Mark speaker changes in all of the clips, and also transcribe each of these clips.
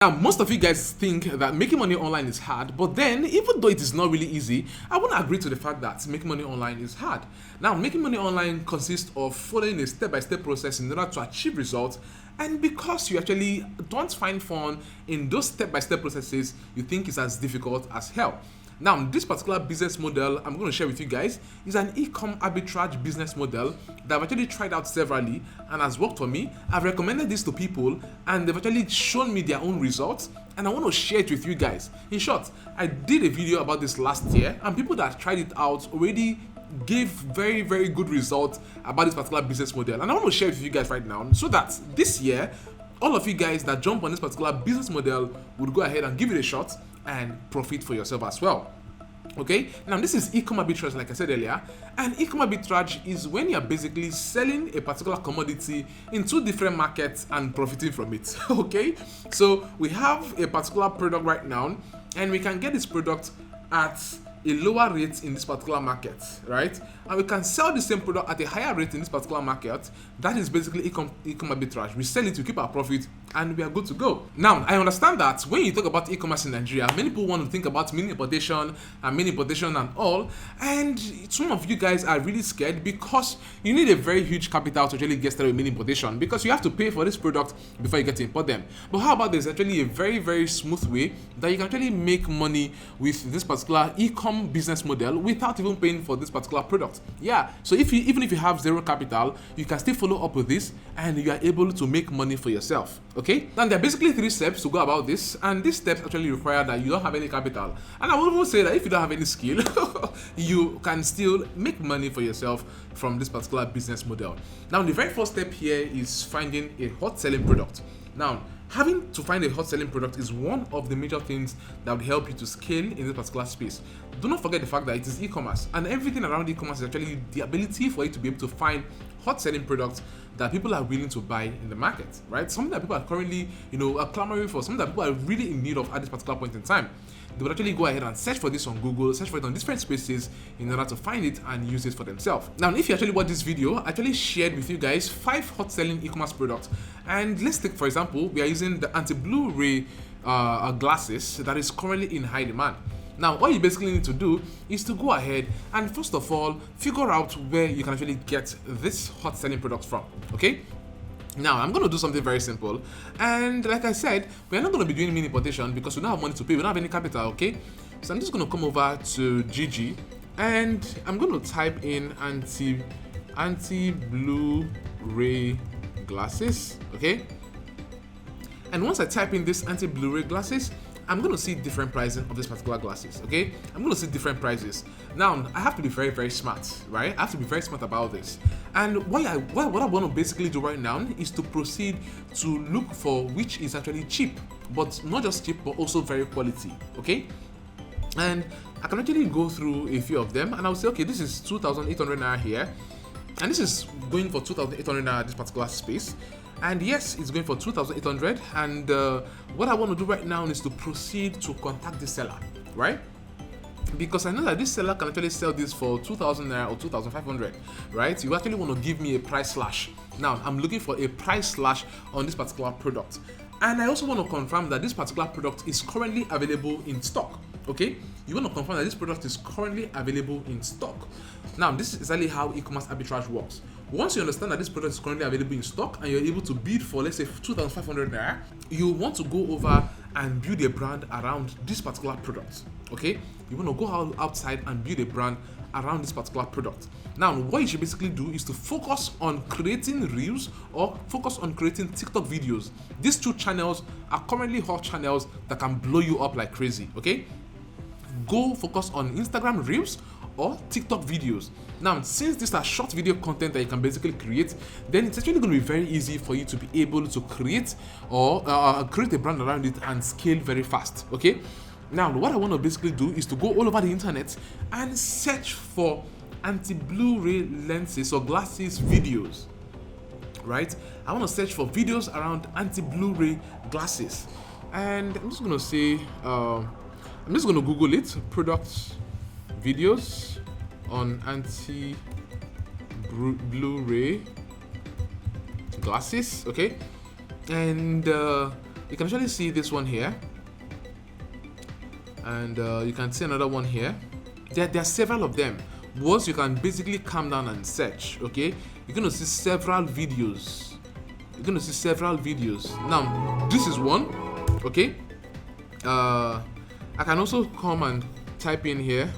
Speaker 1: Now, most of you guys think that making money online is hard, but then, even though it is not really easy, I want to agree to the fact that making money online is hard. Now, making money online consists of following a step-by-step process in order to achieve results, and because you actually don't find fun in those step-by-step processes, you think it's as difficult as hell. Now, this particular business model I'm going to share with you guys is an Ecom arbitrage business model that I've actually tried out severally and has worked for me. I've recommended this to people and they've actually shown me their own results, and I want to share it with you guys. In short, I did a video about this last year and people that tried it out already gave very good results about this particular business model, and I want to share it with you guys right now so that this year all of you guys that jump on this particular business model would go ahead and give it a shot and profit for yourself as well. Okay, now this is Ecom arbitrage, like I said earlier, and Ecom arbitrage is when you're basically selling a particular commodity in two different markets and profiting from it. Okay, so we have a particular product right now and we can get this product at a lower rate in this particular market, right? And we can sell the same product at a higher rate in this particular market. That is basically Ecom arbitrage. We sell it, we keep our profit, and we are good to go. Now, I understand that when you talk about e-commerce in Nigeria, many people want to think about mini importation and all, and some of you guys are really scared because you need a very huge capital to actually get started with mini importation, because you have to pay for this product before you get to import them. But how about there's actually a very smooth way that you can actually make money with this particular e-com business model without even paying for this particular product. Yeah, so even if you have zero capital, you can still follow up with this and you are able to make money for yourself. Okay, now there are basically 3 steps to go about this, and these steps actually require that you don't have any capital, and I would even say that if you don't have any skill you can still make money for yourself from this particular business model. Now, the very first step here is finding a hot selling product. Now, having to find a hot selling product is one of the major things that would help you to scale in this particular space. Do not forget the fact that it is e-commerce, and everything around e-commerce is actually the ability for you to be able to find hot selling products that people are willing to buy in the market, right? Something that people are currently, are clamoring for, something that people are really in need of at this particular point in time. They would actually go ahead and search for this on Google, search for it on different spaces in order to find it and use it for themselves. Now, if you actually watch this video, I actually shared with you guys 5 hot selling e-commerce products. And let's take, for example, we are using the anti-blue ray glasses that is currently in high demand. Now, all you basically need to do is to go ahead and first of all, figure out where you can actually get this hot selling product from, okay? Now, I'm going to do something very simple, and like I said, we're not going to be doing mini importation because we don't have money to pay, we don't have any capital, okay? So I'm just going to come over to GG, and I'm going to type in anti-blue ray glasses, okay? And once I type in this anti-blue ray glasses, I'm going to see different pricing of this particular glasses, okay? I'm going to see different prices. Now, I have to be very smart, right? I have to be very smart about this. And what I want to basically do right now is to proceed to look for which is actually cheap, but not just cheap, but also very quality, okay? And I can actually go through a few of them, and I'll say, okay, this is 2,800 naira here, and this is going for 2,800 naira this particular space. And yes, it's going for 2,800, and what I want to do right now is to proceed to contact the seller, right? Because I know that this seller can actually sell this for 2,000 naira or 2,500, right? You actually want to give me a price slash. Now, I'm looking for a price slash on this particular product. And I also want to confirm that this particular product is currently available in stock, okay? You want to confirm that this product is currently available in stock. Now, this is exactly how e-commerce arbitrage works. Once you understand that this product is currently available in stock and you're able to bid for, let's say, 2,500 naira, you want to go over and build a brand around this particular product, okay? You want to go outside and build a brand around this particular product. Now, what you should basically do is to focus on creating reels or focus on creating TikTok videos. These 2 channels are currently hot channels that can blow you up like crazy, okay? Go focus on Instagram reels or TikTok videos. Now, since these are short video content that you can basically create, then it's actually going to be very easy for you to be able to create or create a brand around it and scale very fast, okay? Now, what I want to basically do is to go all over the internet and search for anti-blue ray lenses or glasses videos, right? I want to search for videos around anti-blue ray glasses, and I'm just going to say, I'm just going to Google it, product videos on anti-blue ray glasses, okay? And you can actually see this one here, and you can see another one here. There are several of them. Once you can basically calm down and search, okay, you're going to see several videos. Now, this is one, okay. I can also come and type in here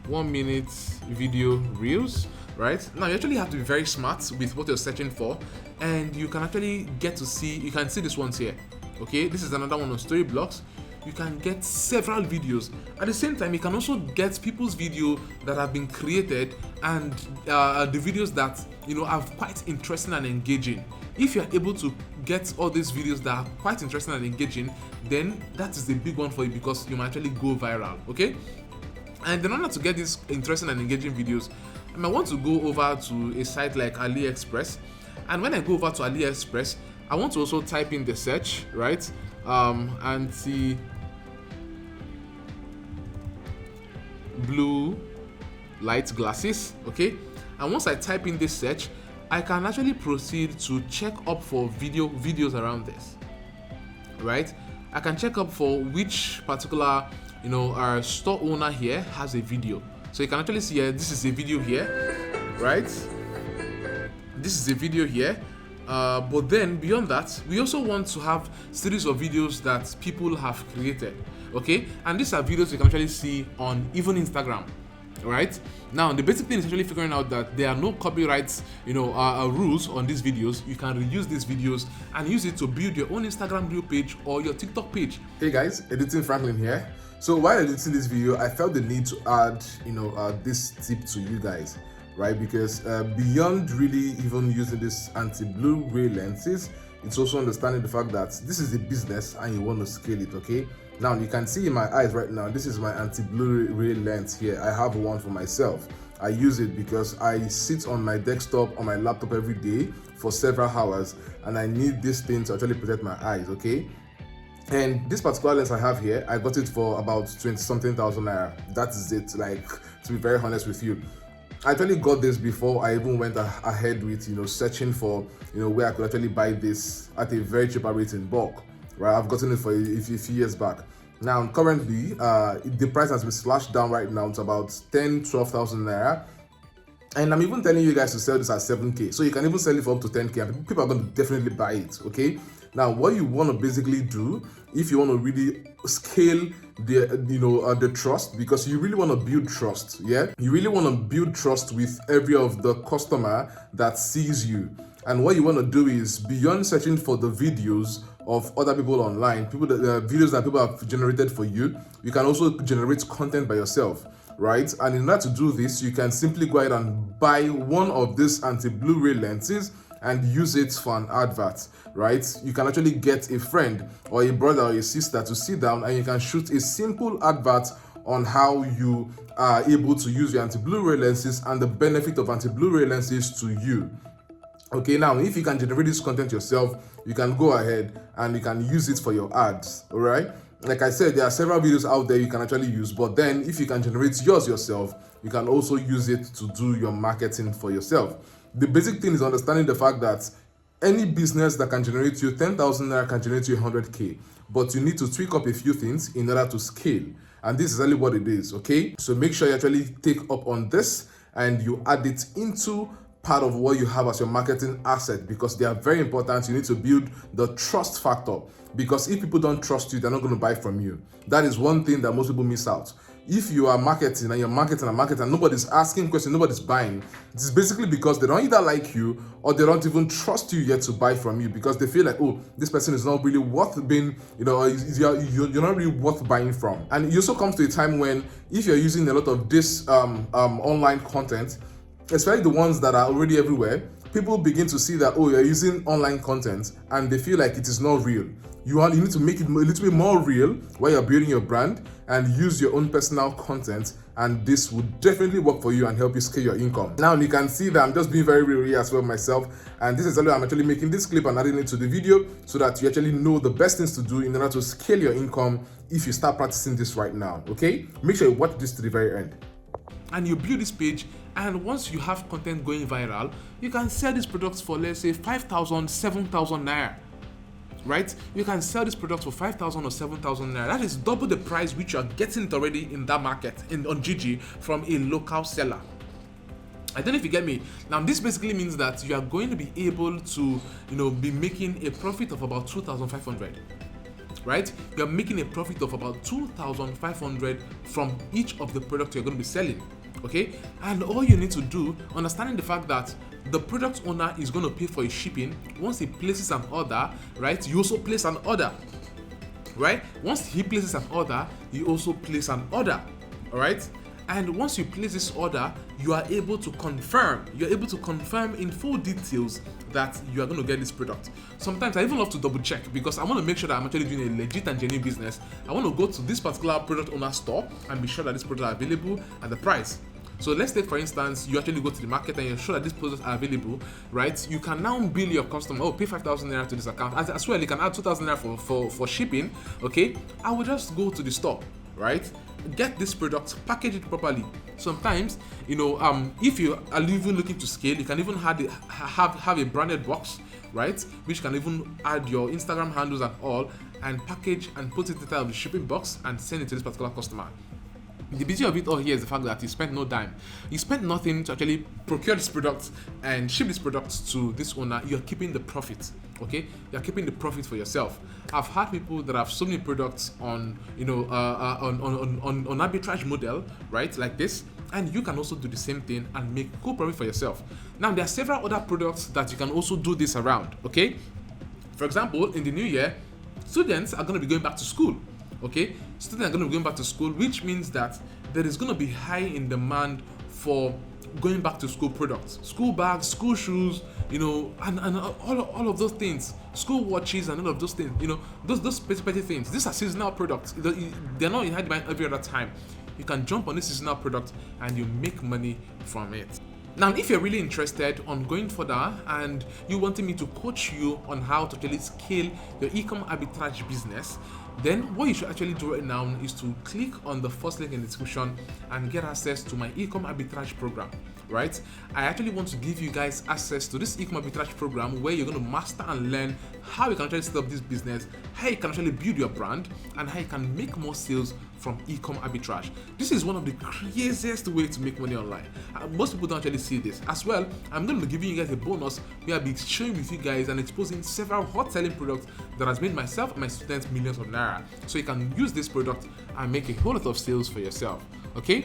Speaker 1: 1 minute video reels, right? Now you actually have to be very smart with what you're searching for, and you can actually get to see, you can see this ones here, okay. This is another one on story blocks. You can get several videos. At the same time, you can also get people's video that have been created, and the videos that are quite interesting and engaging. If you are able to get all these videos that are quite interesting and engaging, then that is the big one for you, because you might actually go viral, okay. And in order to get these interesting and engaging videos, I might want to go over to a site like AliExpress. And when I go over to AliExpress, I want to also type in the search, right? Anti blue light glasses, okay. And once I type in this search, I can actually proceed to check up for videos around this, right? I can check up for which particular our store owner here has a video. So you can actually see here, this is a video here, right? This is a video here. But then beyond that, we also want to have series of videos that people have created, okay. And these are videos you can actually see on even Instagram, right? Now the basic thing is actually figuring out that there are no copyrights rules on these videos. You can reuse these videos and use it to build your own Instagram reel page or your TikTok page.
Speaker 2: Hey guys, Editing Franklin here. So while editing this video, I felt the need to add this tip to you guys, right? Because beyond really even using this anti-blue ray lenses, it's also understanding the fact that this is a business and you want to scale it, okay? Now you can see in my eyes right now, this is my anti-blue ray lens here. I have one for myself. I use it because I sit on my desktop, on my laptop every day for several hours, and I need this thing to actually protect my eyes, okay? And this particular lens I have here, I got it for about 20 something thousand naira. That is it, like, to be very honest with you. I actually got this before I even went ahead with searching for where I could actually buy this at a very cheaper rate in bulk, right? I've gotten it for a few years back. Now currently the price has been slashed down right now to about 10-12,000 naira, and I'm even telling you guys to sell this at 7k, so you can even sell it for up to 10k and people are going to definitely buy it, okay. Now what you want to basically do, if you want to really scale the trust, because you really want to build trust, yeah, you really want to build trust with every of the customer that sees you. And what you want to do is, beyond searching for the videos of other people online, videos that people have generated for you, you can also generate content by yourself, right? And in order to do this, you can simply go ahead and buy one of these anti-blue ray lenses and use it for an advert, right? You can actually get a friend or a brother or a sister to sit down and you can shoot a simple advert on how you are able to use your anti-blue ray lenses and the benefit of anti-blue ray lenses to you. Okay, now if you can generate this content yourself, you can go ahead and you can use it for your ads, all right? Like I said, there are several videos out there you can actually use, but then if you can generate yours yourself, you can also use it to do your marketing for yourself. The basic thing is understanding the fact that any business that can generate you 10,000 naira can generate you 100k, but you need to tweak up a few things in order to scale. And this is really what it is, okay? So make sure you actually take up on this and you add it into part of what you have as your marketing asset, because they are very important. You need to build the trust factor, because if people don't trust you, they're not going to buy from you. That is one thing that most people miss out. If you are marketing and you're marketing and nobody's asking questions, nobody's buying, it's basically because they don't either like you or they don't even trust you yet to buy from you, because they feel like, oh, this person is not really worth being, you're not really worth buying from. And it also comes to a time when, if you're using a lot of this online content, especially the ones that are already everywhere, people begin to see that, oh, you're using online content and they feel like it is not real. You need to make it a little bit more real while you're building your brand and use your own personal content, and this would definitely work for you and help you scale your income. Now you can see that I'm just being very real here as well myself, and this is how I'm actually making this clip and adding it to the video so that you actually know the best things to do in order to scale your income if you start practicing this right now, okay? Make sure you watch this to the very end.
Speaker 1: And you build this page, and once you have content going viral, you can sell these products for, let's say, 5,000, 7,000 naira. right? You can sell this product for 5,000 or 7,000 naira. That is double the price which you are getting it already in that market on GG from a local seller. I don't know if you get me. Now, this basically means that you are going to be able to, be making a profit of about 2,500. Right? You're making a profit of about 2,500 from each of the products you're going to be selling. Okay? And all you need to do, understanding the fact that the product owner is going to pay for his shipping once he places an order, right? You also place an order, right? Once he places an order, you also place an order, all right? And once you place this order, you are able to confirm. You're able to confirm in full details that you are going to get this product. Sometimes I even love to double check because I want to make sure that I'm actually doing a legit and genuine business. I want to go to this particular product owner store and be sure that this product is available at the price. So let's take, for instance, you actually go to the market and you're sure that these products are available, right? You can now bill your customer, pay 5,000 naira to this account. As well, you can add 2,000 naira for shipping, okay? I will just go to the store, right? Get this product, package it properly. Sometimes, if you are even looking to scale, you can even have a branded box, right? Which can even add your Instagram handles and all, and package and put it inside of the shipping box and send it to this particular customer. The beauty of it all here is the fact that you spent no dime. You spent nothing to actually procure this product and ship this product to this owner. You're keeping the profit, okay? You're keeping the profit for yourself. I've had people that have sold me products on, on arbitrage model, right, like this, and you can also do the same thing and make cool profit for yourself. Now, there are several other products that you can also do this around, okay? For example, in the new year, students are going to be going back to school. Okay, students are going to be going back to school, which means that there is going to be high in demand for going back to school products, school bags, school shoes, and all of those things, school watches and all of those things, those specific things. These are seasonal products. They're not in high demand every other time. You can jump on this seasonal product and you make money from it. Now, if you're really interested on going further and you wanting me to coach you on how to actually scale your Ecom arbitrage business, then what you should actually do right now is to click on the first link in the description and get access to my Ecom arbitrage program, right? I actually want to give you guys access to this Ecom arbitrage program where you're going to master and learn how you can actually set up this business, how you can actually build your brand, and how you can make more sales from Ecom arbitrage. This is one of the craziest ways to make money online. Most people don't actually see this. As well, I'm going to be giving you guys a bonus where I'll be sharing with you guys and exposing several hot selling products that has made myself and my students millions of naira. So you can use this product and make a whole lot of sales for yourself. Okay?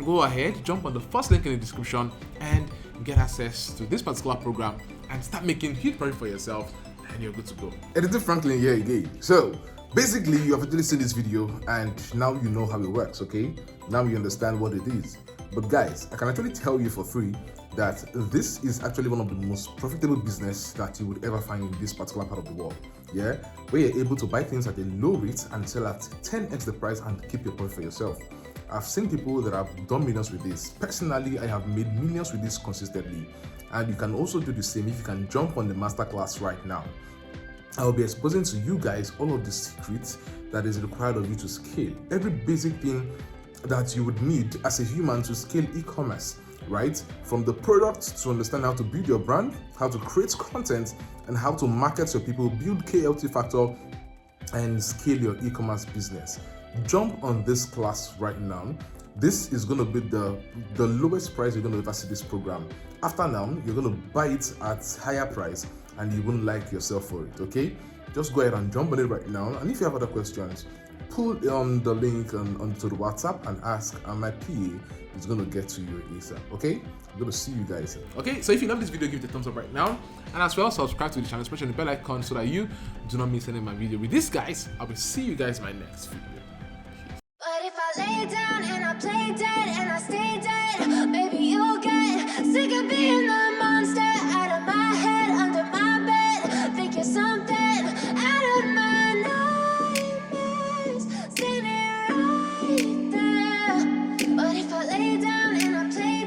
Speaker 1: Go ahead, jump on the first link in the description and get access to this particular program and start making huge profit for yourself, and you're good to go.
Speaker 2: Editor Franklin here again. So basically, you have actually seen this video and now you know how it works, okay? Now you understand what it is. But guys, I can actually tell you for free that this is actually one of the most profitable business that you would ever find in this particular part of the world. Yeah, where you're able to buy things at a low rate and sell at 10x the price and keep your profit for yourself. I've seen people that have done millions with this. Personally, I have made millions with this consistently. And you can also do the same if you can jump on the masterclass right now. I'll be exposing to you guys all of the secrets that is required of you to scale. Every basic thing that you would need as a human to scale e-commerce, right? From the product to understand how to build your brand, how to create content, and how to market your people, build KLT factor, and scale your e-commerce business. Jump on this class right now. This is going to be the lowest price you're going to ever see this program. After now, you're going to buy it at higher price and you wouldn't like yourself for it, okay? Just go ahead and jump on it right now. And if you have other questions, pull on the link onto the WhatsApp and ask, and my PA is going to get to you ASAP, okay? I'm going to see you guys.
Speaker 1: Okay, so if you love this video, give it a thumbs up right now. And as well, subscribe to the channel, especially the bell icon, so that you do not miss any of my video. With this, guys, I will see you guys in my next video.
Speaker 3: But if I lay down and I play dead and I stay dead, maybe you'll get sick of being the monster out of my head, under my bed. Think you're something